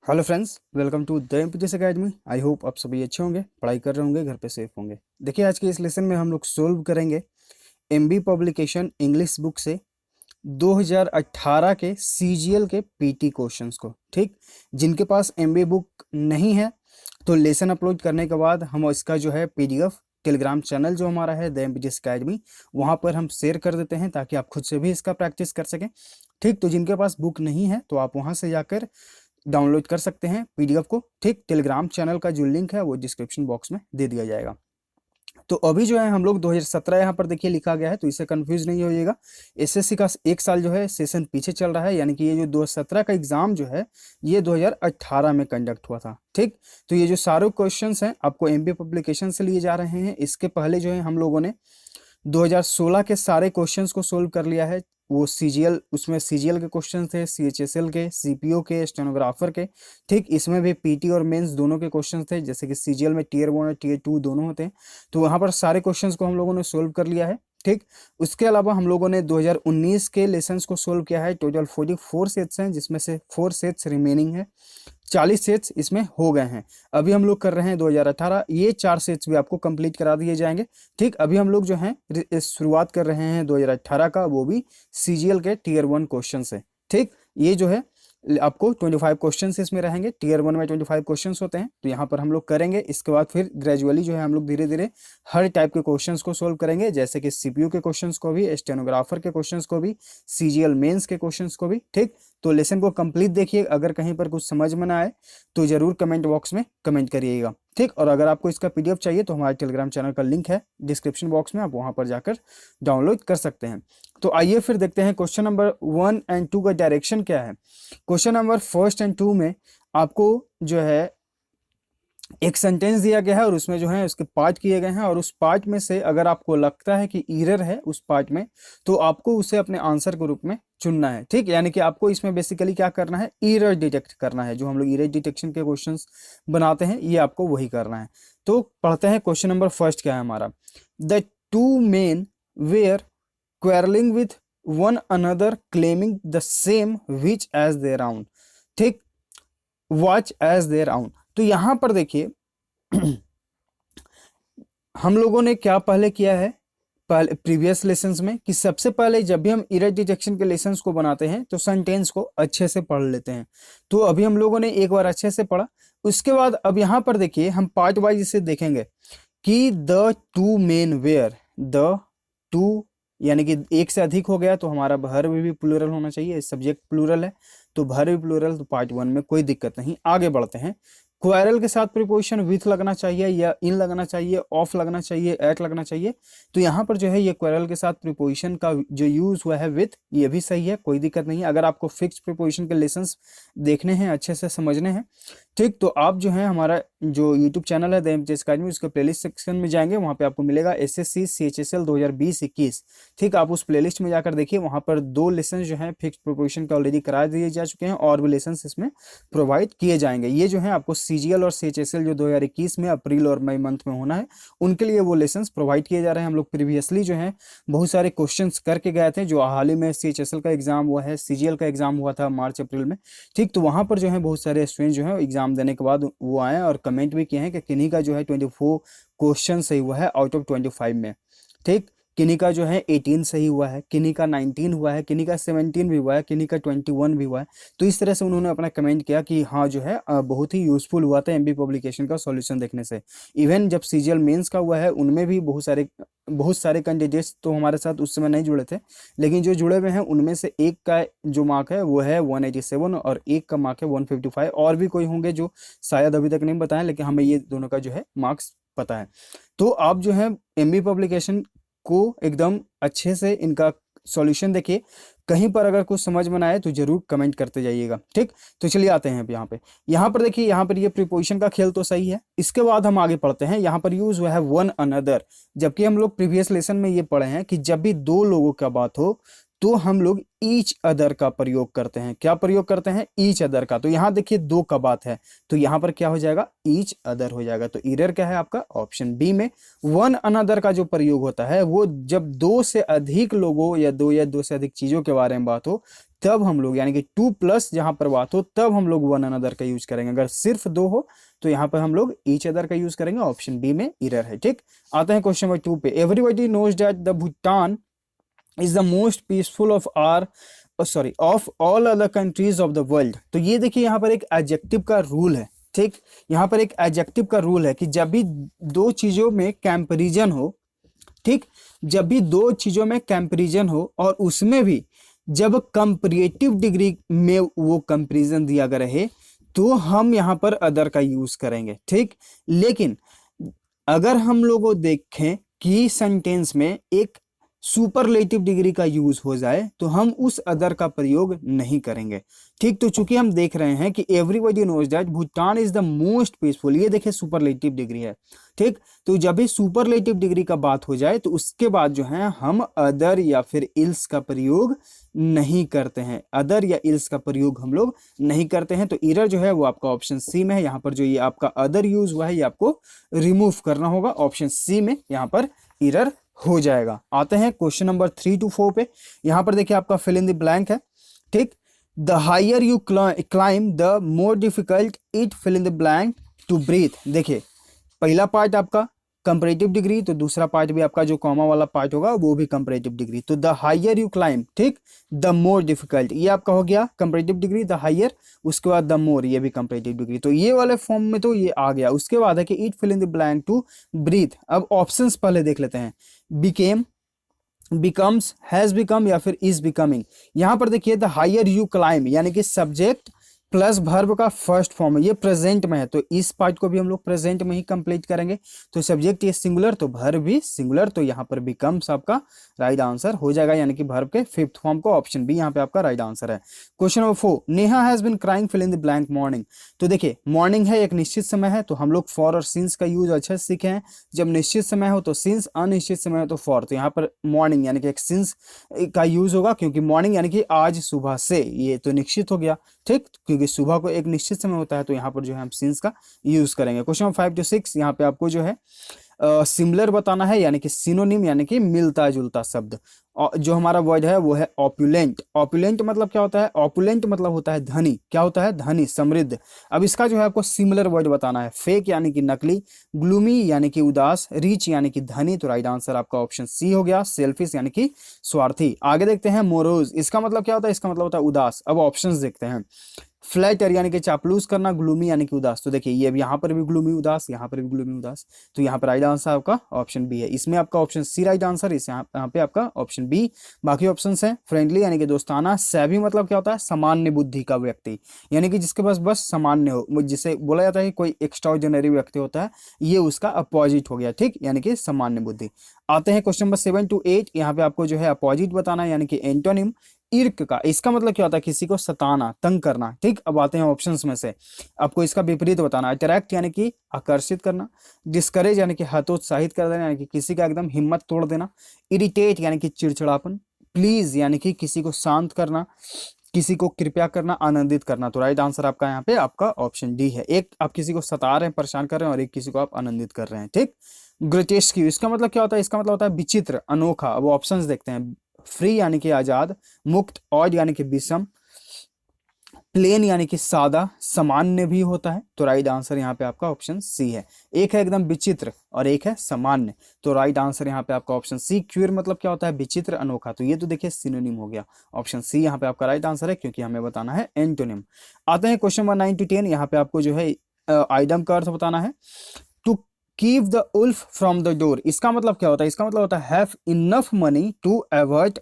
Hello friends, welcome to the MPTS academy. I hope आप सभी अच्छे होंगे, पढ़ाई कर रहे होंगे, घर पे सेफ होंगे। देखिए, आज के इस लेसन में हम लोग सोल्व करेंगे एमबी पब्लिकेशन इंग्लिश बुक से 2018 के सीजीएल के पीटी क्वेश्चंस को। ठीक, जिनके पास एमबी बुक नहीं है तो लेसन अपलोड करने के बाद हम इसका जो है पीडीएफ टेलीग्राम चैनल जो हमारा है द एमपीटीएस एकेडमी, वहाँ पर हम शेयर कर देते हैं ताकि आप खुद से भी इसका प्रैक्टिस कर सकें। ठीक, तो जिनके पास बुक नहीं है तो आप वहाँ से जाकर डाउनलोड कर सकते हैं पीडीएफ को। ठीक, टेलीग्राम चैनल का जो लिंक है वो डिस्क्रिप्शन बॉक्स में दे दिया जाएगा। तो अभी जो है हम लोग 2017 यहाँ पर देखिए लिखा गया है, तो इससे कंफ्यूज नहीं होइएगा। एसएससी का एक साल जो है सेशन पीछे चल रहा है, यानी कि ये जो 2017 का एग्जाम जो है ये 2018 में कंडक्ट हुआ था। ठीक, तो ये जो सारे क्वेश्चंस हैं आपको एमबी पब्लिकेशन से लिए जा रहे हैं। इसके पहले जो है हम लोगों ने 2016 के सारे क्वेश्चंस को सोल्व कर लिया है। वो सीजीएल, उसमें सीजीएल के क्वेश्चन थे, सीएचएसएल के, सीपीओ के, स्टेनोग्राफर के। ठीक, इसमें भी पीटी और मेंस दोनों के क्वेश्चंस थे, जैसे कि सीजीएल में टीयर 1 और टीयर 2 दोनों होते हैं। तो वहां पर सारे क्वेश्चंस को हम लोगों ने सोल्व कर लिया है। ठीक, उसके अलावा हम लोगों ने 2019 के लेसन्स को सोल्व किया है। टोटल 44 सेट्स हैं, जिसमें से 4 सेट्स रिमेनिंग है। 40 सेट्स इसमें हो गए हैं। अभी हम लोग कर रहे हैं 2018, ये 4 सेट्स भी आपको कंप्लीट करा दिए जाएंगे। ठीक, अभी हम लोग जो हैं शुरुआत कर रहे हैं 2018 का, वो भी सीजीएल के टीयर 1 क्वेश्चन से। ठीक, ये जो है आपको 25 क्वेश्चन इसमें रहेंगे। टीयर 1 में 25 क्वेश्चन होते हैं, तो यहाँ पर हम लोग करेंगे। इसके बाद फिर ग्रेजुअली जो है हम लोग धीरे धीरे हर टाइप के क्वेश्चंस को सोल्व करेंगे, जैसे कि सीपीयू के क्वेश्चंस को भी, स्टेनोग्राफर के क्वेश्चंस को भी, सीजीएल मेंस के क्वेश्चंस को भी। ठीक, तो लेसन को कंप्लीट देखिए। अगर कहीं पर कुछ समझ में ना आए तो जरूर कमेंट बॉक्स में कमेंट करिएगा। ठीक, और अगर आपको इसका पीडीएफ चाहिए तो हमारे टेलीग्राम चैनल का लिंक है डिस्क्रिप्शन बॉक्स में, आप वहां पर जाकर डाउनलोड कर सकते हैं। तो आइए फिर देखते हैं क्वेश्चन नंबर 1 एंड 2 का डायरेक्शन क्या है। क्वेश्चन नंबर 1 एंड 2 में आपको जो है एक सेंटेंस दिया गया है और उसमें जो है उसके पार्ट किए गए हैं, और उस पार्ट में से अगर आपको लगता है कि एरर है उस पार्ट में तो आपको उसे अपने आंसर के रूप में चुनना है। ठीक, यानी कि आपको इसमें बेसिकली क्या करना है, एरर डिटेक्ट करना है। जो हम लोग एरर डिटेक्शन के क्वेश्चंस बनाते हैं ये आपको वही करना है। तो पढ़ते हैं क्वेश्चन नंबर 1 क्या है हमारा। The two men were quarreling with one another claiming the same which as their own। ठीक, watch as their own। तो यहां पर देखिए हम लोगों ने क्या पहले किया है, पहले प्रीवियस लेसन्स में, कि सबसे पहले जब भी हम एरर डिटेक्शन के लेसन्स को बनाते हैं तो सेंटेंस को अच्छे से पढ़ लेते हैं। तो अभी हम लोगों ने एक बार अच्छे से पढ़ा। उसके बाद अब यहां पर देखिए हम पार्ट वाइज इसे देखेंगे कि the two men were, the two यानी कि एक से अधिक हो गया तो हमारा भर भी प्लूरल होना चाहिए। सब्जेक्ट प्लूरल है तो भर भी प्लूरल, तो पार्ट 1 में कोई दिक्कत नहीं। आगे बढ़ते हैं। क्वेरल के साथ प्रीपोजिशन विथ लगना चाहिए या इन लगना चाहिए, ऑफ लगना चाहिए, एट लगना चाहिए। तो यहाँ पर जो है ये क्वेरल के साथ प्रीपोजिशन का जो यूज हुआ है विथ, ये भी सही है, कोई दिक्कत नहीं है। अगर आपको फिक्स प्रीपोजिशन के लेसन्स देखने हैं, अच्छे से समझने हैं, ठीक, तो आप जो है हमारा जो यूट्यूब चैनल है द एमपीटीएस एकेडमी, उसके प्लेलिस्ट सेक्शन में जाएंगे, वहाँ पे आपको मिलेगा एसएससी सीएचएसएल 2020-21। ठीक, आप उस प्लेलिस्ट में जाकर देखिए, वहाँ पर 2 लेसन जो है फिक्स प्रीपोजिशन के ऑलरेडी करा दिए जा चुके हैं, और भी लेसन इसमें प्रोवाइड किए जाएंगे। ये जो है आपको सीजीएल और सीएचएसएल जो 2021 में अप्रैल और मई मंथ में होना है, उनके लिए वो लेसन्स प्रोवाइड किए जा रहे हैं। हम लोग प्रीवियसली जो है बहुत सारे क्वेश्चंस करके गए थे। जो हाल ही में सीएचएसएल का एग्जाम हुआ है, सीजीएल का एग्जाम हुआ था मार्च अप्रैल में। ठीक, तो वहाँ पर जो है बहुत सारे स्टूडेंट जो है एग्जाम देने के बाद वो आए और कमेंट भी किए हैं कि किन्हीं का जो है 24 क्वेश्चन सही हुआ है आउट ऑफ 25 में। ठीक, किन्हीं का जो है 18 सही हुआ है, किन्हीं का 19 हुआ है, किन्हीं का 17 भी हुआ है, किन्हीं का 21 भी हुआ है। तो इस तरह से उन्होंने अपना कमेंट किया कि हाँ जो है बहुत ही यूजफुल हुआ था एमबी पब्लिकेशन का सॉल्यूशन देखने से। इवन जब सीजीएल मेंस का हुआ है उनमें भी बहुत सारे कैंडिडेट्स तो हमारे साथ उस समय नहीं जुड़े थे, लेकिन जो जुड़े हुए हैं उनमें से एक का जो मार्क है वो है 187 और एक का मार्क है 155। और भी कोई होंगे जो शायद अभी तक नहीं बताएं, लेकिन हमें ये दोनों का जो है मार्क्स पता है। तो आप जो है एमबी पब्लिकेशन को एकदम अच्छे से इनका सॉल्यूशन देखिए। कहीं पर अगर कुछ समझ में ना आए तो जरूर कमेंट करते जाइएगा। ठीक, तो चलिए आते हैं अब यहाँ पर देखिए, यहाँ पर ये प्रीपोजिशन का खेल तो सही है। इसके बाद हम आगे पढ़ते हैं। यहाँ पर यूज हुआ है वन अनदर, जबकि हम लोग प्रीवियस लेसन में ये पढ़े हैं कि जब भी 2 लोगों का बात हो तो हम लोग ईच अदर का प्रयोग करते हैं। क्या प्रयोग करते हैं? ईच अदर का। तो यहाँ देखिए दो का बात है, तो यहाँ पर क्या हो जाएगा? ईच अदर हो जाएगा। तो एरर क्या है आपका? ऑप्शन बी में वन अनदर का जो प्रयोग होता है वो जब दो से अधिक लोगों या दो से अधिक चीजों के बारे में बात हो तब हम लोग, यानी कि टू प्लस जहां पर बात हो तब हम लोग वन अनदर का यूज करेंगे। अगर सिर्फ दो हो तो यहाँ पर हम लोग ईच अदर का यूज करेंगे। ऑप्शन बी में एरर है। ठीक, आते हैं क्वेश्चन नंबर 2 पे। Everybody knows that the Bhutan is the most peaceful of or sorry of all other countries of the world. तो ये देखिए यहाँ पर एक एडजेक्टिव का रूल है। ठीक, यहाँ पर एक एडजेक्टिव का रूल है कि जब भी दो चीजों में कंपैरिजन हो, ठीक, जब भी दो चीजों में कंपैरिजन हो और उसमें भी जब कंपैरेटिव डिग्री में वो कंपैरिजन दिया गया रहे तो हम यहाँ पर अदर का यूज करेंगे। ठीक, लेकिन अगर हम लोगों देखें कि सेंटेंस में एक सुपरलेटिव डिग्री का यूज हो जाए तो हम उस अदर का प्रयोग नहीं करेंगे। ठीक, तो चूंकि हम देख रहे हैं कि everybody knows that Bhutan is the most peaceful, ये देखिए सुपरलेटिव डिग्री है। ठीक, तो जब भी सुपरलेटिव डिग्री का बात हो जाए तो उसके बाद जो है हम अदर या फिर इल्स का प्रयोग नहीं करते हैं। अदर या इल्स का प्रयोग हम लोग नहीं करते हैं। तो एरर जो है वो आपका ऑप्शन सी में है। यहाँ पर जो ये आपका अदर यूज हुआ है ये आपको रिमूव करना होगा। ऑप्शन सी में यहाँ पर एरर हो जाएगा। आते हैं क्वेश्चन नंबर 3 to 4 पे। यहां पर देखिए आपका फिल इन द ब्लैंक है। ठीक, the higher you climb the more difficult it fill in the blank to breathe. देखिए पहला पार्ट आपका कंपैरेटिव डिग्री, तो दूसरा पार्ट भी आपका जो कॉमा वाला पार्ट होगा वो भी कंपैरेटिव डिग्री। तो द हायर यू क्लाइम, ठीक, द मोर डिफिकल्ट, ये आपका हो गया कंपैरेटिव डिग्री, द हायर, उसके बाद द मोर, ये भी कंपैरेटिव डिग्री। तो ये वाले फॉर्म में तो ये आ गया। उसके बाद है कि it fill in the blank to breathe. अब ऑप्शंस पहले देख लेते हैं। बिकेम, बिकम्स, हैज बिकम या फिर इज बिकमिंग। यहां पर देखिए द हायर यू क्लाइम यानी कि सब्जेक्ट प्लस वर्ब का फर्स्ट फॉर्म है, ये प्रेजेंट में है तो इस पार्ट को भी हम लोग प्रेजेंट में ही कंप्लीट करेंगे। तो सब्जेक्ट ये सिंगुलर तो वर्ब भी सिंगुलर, तो यहाँ पर बिकम्स आपका राइट आंसर हो जाएगा, यानी कि वर्ब के फिफ्थ फॉर्म को ऑप्शन बी यहाँ पे आपका राइट आंसर है। Question number 4, Neha has been crying fill in the blank morning. तो देखिए मॉर्निंग है, एक निश्चित समय है, तो हम लोग फॉर और सिंस का यूज अच्छे से सीखे हैं। जब निश्चित समय हो तो सिंस, अनिश्चित समय हो तो फॉर। तो यहाँ पर मॉर्निंग यानी कि एक सिंस का यूज होगा, क्योंकि मॉर्निंग यानी कि आज सुबह से, ये तो निश्चित हो गया। ठीक, क्योंकि सुबह को एक निश्चित समय होता है तो यहाँ पर जो है हम सिंस का यूज करेंगे। क्वेश्चन नंबर 5 to 6, यहाँ पे आपको जो है सिमिलर बताना है, यानी कि सिनोनिम यानी कि मिलता जुलता शब्द। जो हमारा वर्ड है वो है ऑपुलेंट। ऑपुलेंट मतलब क्या होता है? ऑपुलेंट मतलब होता है धनी। क्या होता है? धनी, समृद्ध। अब इसका जो है आपको सिमिलर वर्ड बताना है। फेक यानी कि नकली, ग्लूमी यानी कि उदास, रिच यानी कि धनी। तो राइट आंसर आपका ऑप्शन सी हो गया। सेल्फिश यानी कि स्वार्थी। आगे देखते हैं मोरोज, इसका मतलब क्या होता है? इसका मतलब होता है उदास। अब ऑप्शंस देखते हैं। फ्लैटर यानी कि चापलूस करना, ग्लूमी यानी कि उदास। तो देखिए ये यहाँ पर भी ग्लूमी उदास, यहाँ पर भी ग्लूमी उदास। तो यहाँ पर राइट आंसर आपका ऑप्शन बी है। इसमें आपका ऑप्शन सी राइट आंसर, इस यहाँ पे आपका ऑप्शन बी। बाकी ऑप्शन है फ्रेंडली यानी कि दोस्ताना, सैवी मतलब क्या होता है? सामान्य बुद्धि का व्यक्ति, यानी कि जिसके पास बस सामान्य हो, जिसे बोला जाता है कोई एक्स्ट्राऑर्डिनरी व्यक्ति होता है, ये उसका अपोजिट हो गया। ठीक, यानी कि सामान्य बुद्धि। आते हैं क्वेश्चन नंबर 7 to 8, यहाँ पे आपको जो है अपोजिट बताना है, यानी कि एंटोनिम। इर्क का इसका मतलब क्या होता है? किसी को सताना, तंग करना। ठीक, अब आते हैं ऑप्शंस में से, आपको इसका विपरीत बताना। अट्रैक्ट यानी कि आकर्षित करना, डिस्करेज यानी कि हतोत्साहित कर देना, यानी कि किसी का एकदम हिम्मत तोड़ देना, इरिटेट यानी कि चिड़चिड़ापन, प्लीज यानी कि किसी को शांत करना, किसी को कृपया करना, आनंदित करना। तो राइट आंसर आपका यहाँ पे आपका ऑप्शन डी है। एक आप किसी को सता रहे हैं, परेशान कर रहे हैं, और एक किसी को आप आनंदित कर रहे हैं। ठीक, ग्रोटेस्क इसका मतलब क्या होता है? इसका मतलब होता है विचित्र, अनोखा। अब ऑप्शंस देखते हैं। फ्री यानी कि आजाद, मुक्त, ऑड यानी कि विषम, प्लेन यानी कि सादा, सामान्य भी होता है। तो राइट आंसर यहाँ पे आपका ऑप्शन सी है। एक है एकदम विचित्र और एक है सामान्य। तो राइट आंसर यहाँ पे आपका ऑप्शन सी। क्यूर मतलब क्या होता है? विचित्र, अनोखा। तो ये तो देखिए सिनोनिम हो गया। ऑप्शन सी यहाँ पे आपका राइट आंसर है, क्योंकि हमें बताना है एंटोनिम। आते हैं क्वेश्चन नंबर 9 to 10, यहाँ पे आपको जो है आइटम का अर्थ बताना है। To keep the wolf from the door, इसका मतलब क्या होता है? इसका मतलब होता है have enough money to avoid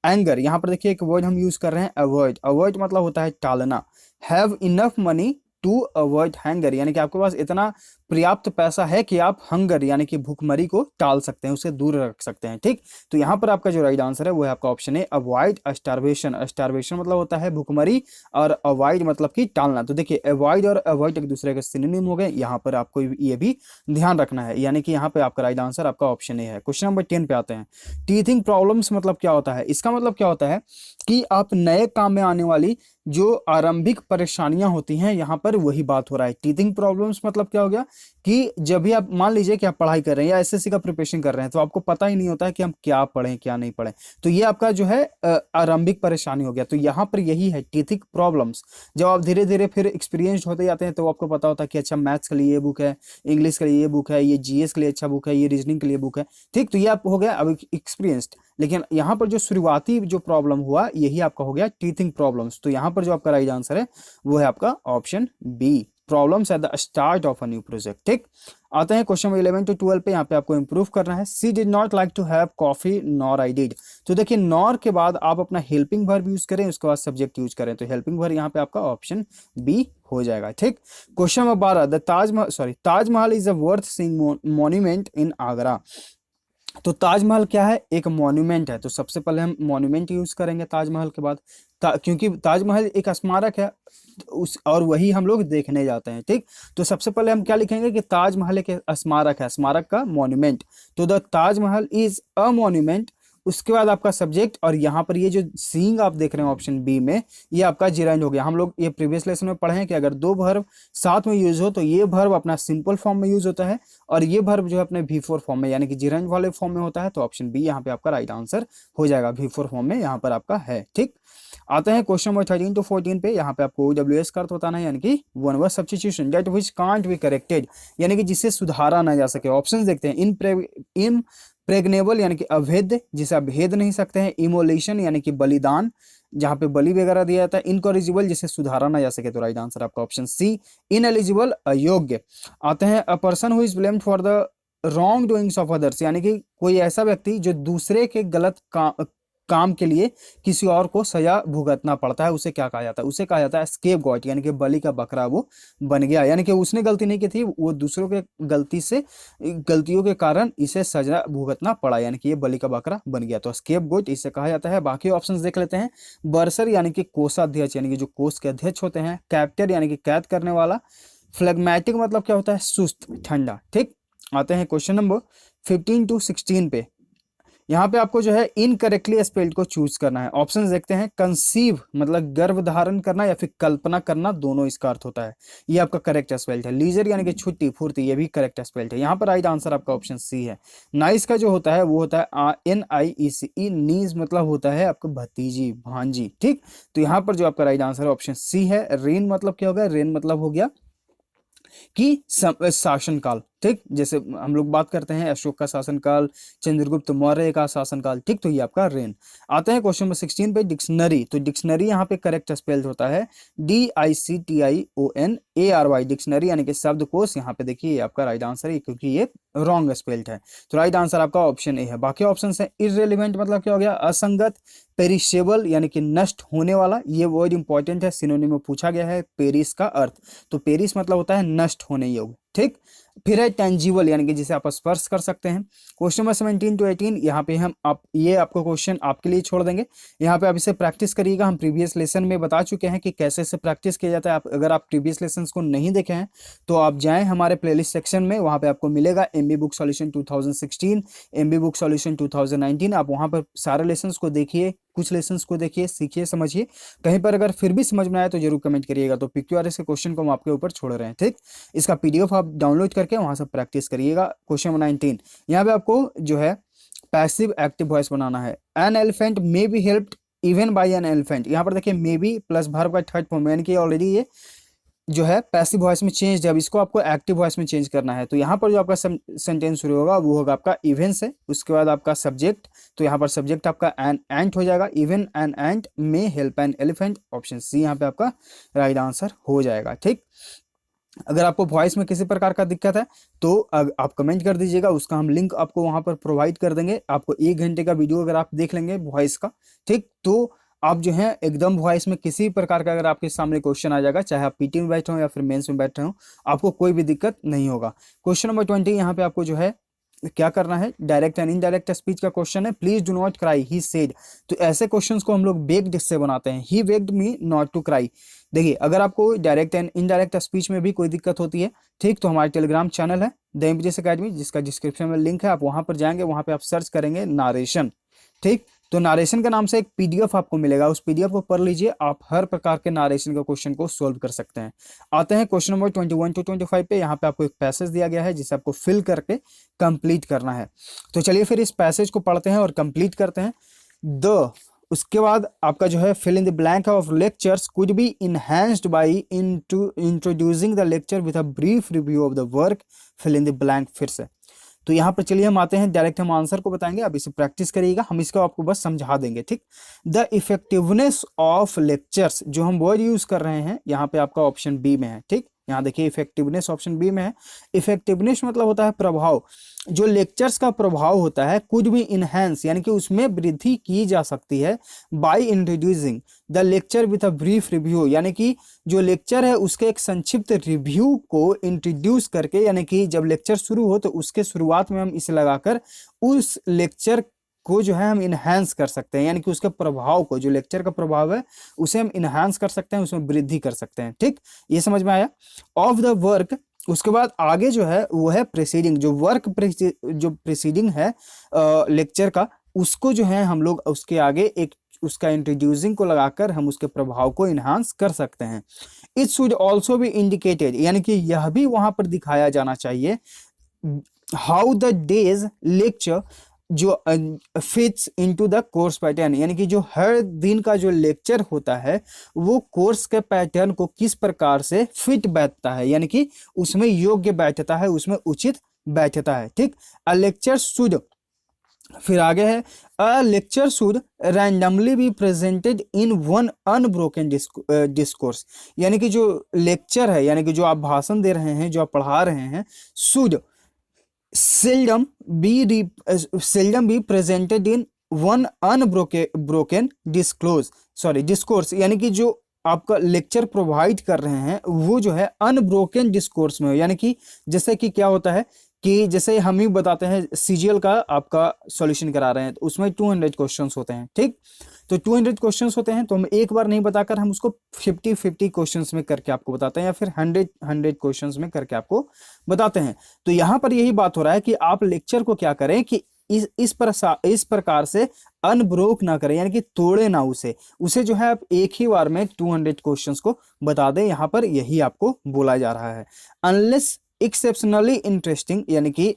anger. यहाँ पर देखिए एक वर्ड हम यूज कर रहे हैं, अवॉइड। अवॉइड मतलब होता है टालना। Have enough money to avoid hunger, यानी कि आपके पास इतना पर्याप्त पैसा है कि आप हंगर यानी कि भूखमरी को टाल सकते हैं, उसे दूर रख सकते हैं। ठीक, तो यहाँ पर आपका जो राइट आंसर है वो है आपका ऑप्शन है अवॉइड स्टारवेशन। स्टारवेशन मतलब होता है भूखमरी और अवॉइड मतलब कि टालना। तो देखिए अवॉइड और अवॉइड एक दूसरे के सिनोनिम हो गए, यहाँ पर आपको ये भी ध्यान रखना है, यानी कि यहाँ पे आपका राइट आंसर आपका ऑप्शन ए है। क्वेश्चन नंबर 10 पे आते हैं। टीथिंग प्रॉब्लम्स मतलब क्या होता है? इसका मतलब क्या होता है कि आप नए काम में आने वाली जो आरंभिक परेशानियां होती हैं, यहाँ पर वही बात हो रहा है। टीथिंग प्रॉब्लम्स मतलब क्या हो गया कि जब भी आप मान लीजिए कि आप पढ़ाई कर रहे हैं या एसएससी का प्रिपरेशन कर रहे हैं, तो आपको पता ही नहीं होता है कि हम क्या पढ़ें क्या नहीं पढ़ें, तो ये आपका जो है आरंभिक परेशानी हो गया। तो यहाँ पर यही है टीथिंग प्रॉब्लम्स। जब आप धीरे धीरे फिर एक्सपीरियंस्ड होते जाते हैं तो आपको पता होता है कि अच्छा मैथ्स के लिए ये बुक है, इंग्लिश के लिए ये बुक है, ये जीएस के लिए अच्छा बुक है, ये रीजनिंग के लिए बुक है। ठीक, तो ये आप हो गया अब एक्सपीरियंस्ड। लेकिन यहाँ पर जो शुरुआती जो प्रॉब्लम हुआ यही आपका हो गया टीथिंग प्रॉब्लम्स। तो यहाँ पर जो आपका राइट आंसर है वो है आपका option B, problems at the start of a new project. ठीक, आते हैं क्वेश्चन 11 to 12 पे। यहाँ पे आपको इंप्रूव करना है। She did not like to have coffee nor I did. तो देखिए नॉर के बाद आप अपना हेल्पिंग वर्ब यूज करें, उसके बाद सब्जेक्ट यूज करें, तो हेल्पिंग वर्ब यहाँ पे आपका ऑप्शन बी हो जाएगा। ठीक, question number 12, the Taj Mahal is a worth seeing monument in Agra. तो ताजमहल क्या है? एक मॉन्यूमेंट है। तो सबसे पहले हम मॉन्यूमेंट यूज करेंगे ताजमहल के बाद, क्योंकि ताजमहल एक स्मारक है उस और वही हम लोग देखने जाते हैं। ठीक, तो सबसे पहले हम क्या लिखेंगे कि ताजमहल एक स्मारक है, स्मारक का मॉन्यूमेंट। तो the Taj Mahal is a monument. उसके बाद आपका सब्जेक्ट, और यहाँ पर ये जो सीइंग आप देख रहे हैं ऑप्शन बी में, ये आपका जिराइंड हो गया। हम लोग ये प्रीवियस लेसन में पढ़े हैं कि अगर दो वर्ब साथ में यूज हो तो ये वर्ब अपना सिंपल फॉर्म में यूज होता है और ये वर्ब जो है अपने V4 फॉर्म में यानी कि जिराइंड वाले फॉर्म में होता है। तो ऑप्शन बी यहाँ पे आपका राइट आंसर हो जाएगा, V4 फॉर्म में यहाँ पर आपका है। ठीक, आते हैं क्वेश्चन नंबर 13 to 14 पे। यहाँ पे आपको OWS का अर्थ बताना है, यानी कि one word substitution, that which can't be corrected, यानी कि जिसे सुधारा ना जा सके। ऑप्शंस देखते हैं। इम्प्रेग्नेबल यानी कि अभेद्य, जिसे आप भेद नहीं सकते हैं। इमोलेशन यानी कि बलिदान, जहां पे बलि वगैरह दिया जाता है। इनकॉरिजिबल, जिसे सुधारा ना जा सके। तो राइट आंसर आपका ऑप्शन सी, इनएलिजिबल, अयोग्य। आते हैं a person who is blamed for the wrong doings of others, यानी कि कोई ऐसा व्यक्ति जो दूसरे के गलत काम के लिए किसी और को सजा भुगतना पड़ता है, उसे क्या कहा जाता है? उसे कहा जाता है स्केपगॉट, यानी कि बलि का बकरा वो बन गया, यानी कि उसने गलती नहीं की थी, वो दूसरों के गलतियों के कारण इसे सजा भुगतना पड़ा, यानी कि ये बलि का बकरा बन गया। तो स्केपगोट इसे कहा जाता है। बाकी ऑप्शंस देख लेते हैं। बर्सर यानी कि कोषाध्यक्ष, यानी कि जो कोष के अध्यक्ष होते हैं। कैप्टर यानी कि कैद करने वाला। फ्लेगमेटिक मतलब क्या होता है? सुस्त, ठंडा। ठीक, आते हैं क्वेश्चन नंबर 15 to 16 पे। यहाँ पे आपको जो है इनकरेक्टली स्पेल्ड को चूज करना है। ऑप्शंस देखते हैं। कंसीव मतलब गर्भ धारण करना या फिर कल्पना करना, दोनों इसका अर्थ होता है, ये आपका करेक्ट स्पेल्ड है। लीजर यानी कि छुट्टी फुर्ती, ये भी करेक्ट स्पेल्ड है। यहाँ पर राइट आंसर आपका ऑप्शन सी है। नाइस का जो होता है वो होता है NIECE। नीज मतलब होता है आपका भतीजी, भांजी। ठीक, तो यहाँ पर जो आपका राइट आंसर है ऑप्शन सी है। रेन मतलब क्या होगा? रेन मतलब हो गया कि शासनकाल। ठीक, जैसे हम लोग बात करते हैं अशोक का शासनकाल, चंद्रगुप्त मौर्य का शासनकाल। ठीक, तो ये आपका रेन। आते हैं क्वेश्चन नंबर 16 पे। डिक्शनरी, तो डिक्शनरी यहाँ पे करेक्ट स्पेल्ड होता है DICTIONARY। डिक्शनरी यानी कि शब्दकोश। यहाँ पे देखिए ये आपका राइट आंसर है, क्योंकि ये रॉन्ग स्पेल्ड है। तो राइट आंसर आपका ऑप्शन ए है। बाकी ऑप्शन है। इररिलेवेंट मतलब क्या हो गया? असंगत। पेरिशेबल यानी कि नष्ट होने वाला, ये वर्ड इंपॉर्टेंट है, सिनोनिम में पूछा गया है। पेरिस का अर्थ, तो पेरिस मतलब होता है नष्ट होने योग्य। ठीक, फिर है टेंजिबल यानी कि जिसे आप स्पर्श कर सकते हैं। क्वेश्चन नंबर 17 to 18, यहाँ पे हम ये आपको क्वेश्चन आपके लिए छोड़ देंगे। यहाँ पे आप इसे प्रैक्टिस करिएगा। हम प्रीवियस लेसन में बता चुके हैं कि कैसे इसे प्रैक्टिस किया जाता है। अगर आप प्रीवियस लेसन को नहीं देखे हैं तो आप जाएं हमारे प्लेलिस्ट सेक्शन में, वहाँ पे आपको मिलेगा MB book solution 2016, MB book solution 2019। आप वहाँ पर सारे लेसन को देखिए, कुछ लेसन्स को देखिए, सीखिए, समझिए। कहीं पर अगर फिर भी समझ में आए तो जरूर कमेंट करिएगा। तो PQRS के क्वेश्चन को हम आपके ऊपर छोड़ रहे हैं। ठीक, इसका PDF आप डाउनलोड करके वहां से प्रैक्टिस करिएगा। क्वेश्चन नंबर 19, यहाँ पे आपको जो है पैसिव एक्टिव वॉइस बनाना है। An elephant may be helped even bye an elephant. यहाँ पर देखिए मे बी प्लस वर्ब का थर्ड फॉर्म, यानी कि ऑलरेडी ये जो है पैसिव वॉइस में चेंज है, अब इसको आपको एक्टिव वॉइस में चेंज करना है। तो यहाँ पर जो आपका सेंटेंस शुरू होगा वो होगा आपका इवन से, उसके बाद आपका सब्जेक्ट, तो यहाँ पर सब्जेक्ट आपका एन एंट हो जाएगा। Even an ant may help an elephant, option C यहाँ पे आपका राइट आंसर हो जाएगा। ठीक, अगर आपको वॉइस में किसी प्रकार का दिक्कत है तो आप कमेंट कर दीजिएगा, उसका हम लिंक आपको वहां पर प्रोवाइड कर देंगे। आपको 1 घंटे का वीडियो अगर आप देख लेंगे वॉइस का, ठीक, तो आप जो है एकदम वॉइस में किसी प्रकार का अगर आपके सामने क्वेश्चन आ जाएगा, चाहे आप पीटी में बैठे हो या फिर मेंस में बैठे हो, आपको कोई भी दिक्कत नहीं होगा। क्वेश्चन नंबर 20 यहाँ पे आपको जो है क्या करना है, डायरेक्ट एंड इनडायरेक्ट स्पीच का क्वेश्चन है। Please do not cry he said. तो ऐसे क्वेश्चंस को हम लोग बेग्ड से बनाते हैं, he begged me not to cry. देखिए अगर आपको डायरेक्ट एंड इनडायरेक्ट स्पीच में भी कोई दिक्कत होती है, ठीक, तो हमारे टेलीग्राम चैनल है द एमबीजेस एकेडमी, जिसका डिस्क्रिप्शन में लिंक है, आप वहां पर जाएंगे, वहां पे आप सर्च करेंगे नारेशन, ठीक, तो नारेशन के नाम से एक पीडीएफ आपको मिलेगा, उस पीडीएफ को पढ़ लीजिए, आप हर प्रकार के नारेशन के क्वेश्चन को सोल्व कर सकते हैं। आते हैं क्वेश्चन नंबर 21 टू 25 पे। यहाँ पे आपको एक पैसेज दिया गया है जिसे आपको फिल करके कंप्लीट करना है। तो चलिए फिर इस पैसेज को पढ़ते हैं और कंप्लीट करते हैं। उसके बाद आपका जो है fill in the blank of lectures could be enhanced by introducing the lecture with a brief review of the work, fill in the blank. फिर से तो यहाँ पर चलिए हम आते हैं, डायरेक्ट हम आंसर को बताएंगे, अब इसे प्रैक्टिस करिएगा, हम इसको आपको बस समझा देंगे, ठीक। द इफेक्टिवनेस ऑफ लेक्चर्स, जो हम वर्ड यूज कर रहे हैं यहाँ पे आपका ऑप्शन बी में है, ठीक, यहाँ देखिए इफेक्टिवनेस ऑप्शन बी में है। इफेक्टिवनेस मतलब होता है प्रभाव, जो लेक्चर्स का प्रभाव होता है, कुड बी इनहेंस यानी कि उसमें वृद्धि की जा सकती है, bye introducing the lecture with a brief review, यानी कि जो लेक्चर है उसके एक संक्षिप्त रिव्यू को इंट्रोड्यूस करके, यानी कि जब लेक्चर शुरू हो तो उसके शुरुआत में हम इसे लगाकर उस लेक्चर को जो है हम इनहेंस कर सकते हैं, यानी कि उसके प्रभाव को, जो लेक्चर का प्रभाव है उसे हम इनहेंस कर सकते हैं, उसमें वृद्धि कर सकते हैं, ठीक, ये समझ में आया। ऑफ द वर्क, उसके बाद आगे जो है वो है प्रीसीडिंग, जो वर्क जो प्रीसीडिंग है लेक्चर का, उसको जो है हम लोग उसके आगे एक उसका इंट्रोड्यूसिंग को लगाकर हम उसके प्रभाव को इनहांस कर सकते हैं। It should also be indicated, यानी कि यह भी वहां पर दिखाया जाना चाहिए, हाउ द डेज लेक्चर जो fits into the course pattern, यानी कि जो हर दिन का जो लेक्चर होता है वो कोर्स के पैटर्न को किस प्रकार से फिट बैठता है, यानी कि उसमें योग्य बैठता है, उसमें उचित बैठता है, ठीक। अ लेक्चर शुड, फिर आगे है अ lecture should randomly be presented in one unbroken discourse, यानी कि जो लेक्चर है, यानी कि जो आप भाषण दे रहे हैं, जो आप पढ़ा रहे हैं, should seldom be presented in one unbroken discourse, यानी कि जो आपका लेक्चर प्रोवाइड कर रहे हैं वो जो है अनब्रोकन डिस्कोर्स में हो, यानी कि जैसे कि क्या होता है कि जैसे हम ही बताते हैं सीजीएल का आपका सॉल्यूशन करा रहे हैं, तो उसमें 200 क्वेश्चंस होते हैं, ठीक, तो 200 क्वेश्चंस होते हैं, तो हम एक बार नहीं बताकर हम उसको 50-50 क्वेश्चंस में करके आपको बताते हैं, या फिर 100 क्वेश्चंस में करके आपको बताते हैं। तो यहाँ पर यही बात हो रहा है कि आप लेक्चर को क्या करें कि इस प्रकार से अनब्रोक ना करें, यानी कि तोड़े ना उसे जो है आप एक ही बार में 200 क्वेश्चंस को बता दें, यहाँ पर यही आपको बोला जा रहा है। अनलेस एक्सेप्शनली इंटरेस्टिंग, यानी कि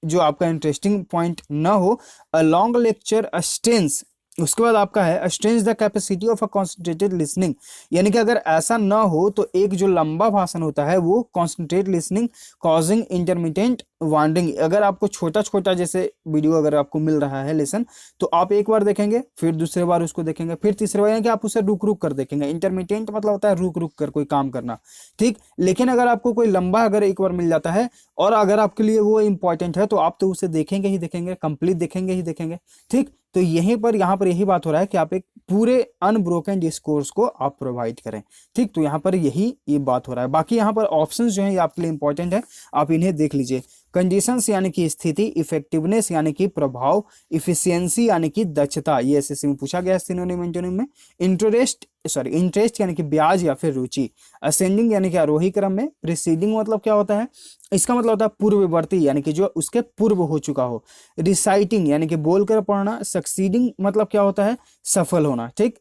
जो आपका इंटरेस्टिंग पॉइंट ना हो, अ लॉन्ग लेक्चर स्टेंस, उसके बाद आपका है strange the capacity of a concentrated listening, यानी कि अगर ऐसा ना हो तो एक जो लंबा भाषण होता है वो कॉन्सेंट्रेट लिसनिंग कॉजिंग इंटरमिटेंट वांडिंग, अगर आपको छोटा छोटा जैसे वीडियो अगर आपको मिल रहा है लेसन, तो आप एक बार देखेंगे, फिर दूसरे बार उसको देखेंगे, फिर तीसरे बार, यानी कि आप उसे रुक रुक कर देखेंगे। इंटरमिटेंट मतलब होता है रुक रुक कर कोई काम करना, ठीक। लेकिन अगर आपको कोई लंबा अगर एक बार मिल जाता है और अगर आपके लिए वो इंपॉर्टेंट है तो आप तो उसे देखेंगे ही देखेंगे, कंप्लीट देखेंगे ही देखेंगे, ठीक। तो यहीं पर यहाँ पर यही बात हो रहा है कि आप एक पूरे अनब्रोकन डिस्कोर्स को आप प्रोवाइड करें, ठीक। तो यहाँ पर ये बात हो रहा है। बाकी यहाँ पर ऑप्शंस जो है ये आपके लिए इंपॉर्टेंट है, आप इन्हें देख लीजिए। कंडीशंस यानी कि स्थिति, इफेक्टिवनेस यानी कि प्रभाव, इफिशियंसी यानी कि दक्षता, ये एसएससी में पूछा गया है सिनोनिम एंटोनिम में। इंटरेस्ट यानी कि ब्याज या फिर रुचि। असेंडिंग यानी कि आरोही क्रम में। प्रीसीडिंग मतलब क्या होता है, इसका मतलब होता है पूर्ववर्ती, यानी कि जो उसके पूर्व हो चुका हो। रिसाइटिंग यानी कि बोलकर पढ़ना। सक्सीडिंग मतलब क्या होता है, सफल होना, ठीक।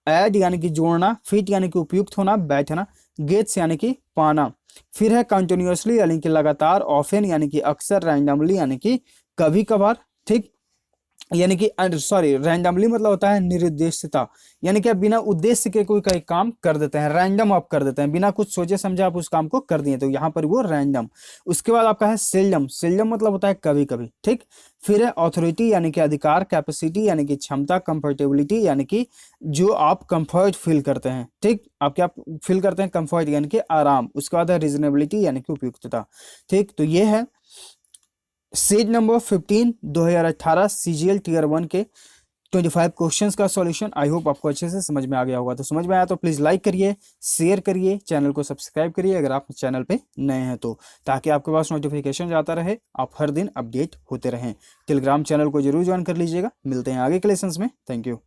ऐड यानी कि जोड़ना। फिट यानी कि उपयुक्त होना, बैठना। गेट्स यानी कि पाना। फिर है कंटिन्यूअसली यानी कि लगातार। ऑफेन यानी कि अक्सर। रैंडमली यानी कि कभी कभार, ठीक, यानी कि रैंडमली मतलब होता है निरुद्देश्यता, यानी कि आप बिना उद्देश्य के कोई काम कर देते हैं, रैंडम आप कर देते हैं, बिना कुछ सोचे समझे आप उस काम को कर दिए, तो यहाँ पर वो रैंडम। उसके बाद आपका है सेल्डम। सेल्डम मतलब होता है कभी कभी, ठीक। फिर है ऑथोरिटी यानी कि अधिकार। कैपेसिटी यानी कि क्षमता। कंफर्टेबिलिटी यानी कि जो आप कंफर्ट फील करते हैं, ठीक, आप क्या फील करते हैं, कंफर्ट यानी कि आराम। उसके बाद है रीजनेबिलिटी यानी कि उपयुक्तता, ठीक। तो ये है सीट नंबर 15 2018 सीजीएल टीयर 1 के 25 क्वेश्चंस का सॉल्यूशन। आई होप आपको अच्छे से समझ में आ गया होगा। तो समझ में आया तो प्लीज़ लाइक करिए, शेयर करिए, चैनल को सब्सक्राइब करिए अगर आप चैनल पे नए हैं तो, ताकि आपके पास नोटिफिकेशन जाता रहे, आप हर दिन अपडेट होते रहें। टेलीग्राम चैनल को जरूर ज्वाइन कर लीजिएगा। मिलते हैं आगे के लेसन्स में। Thank you.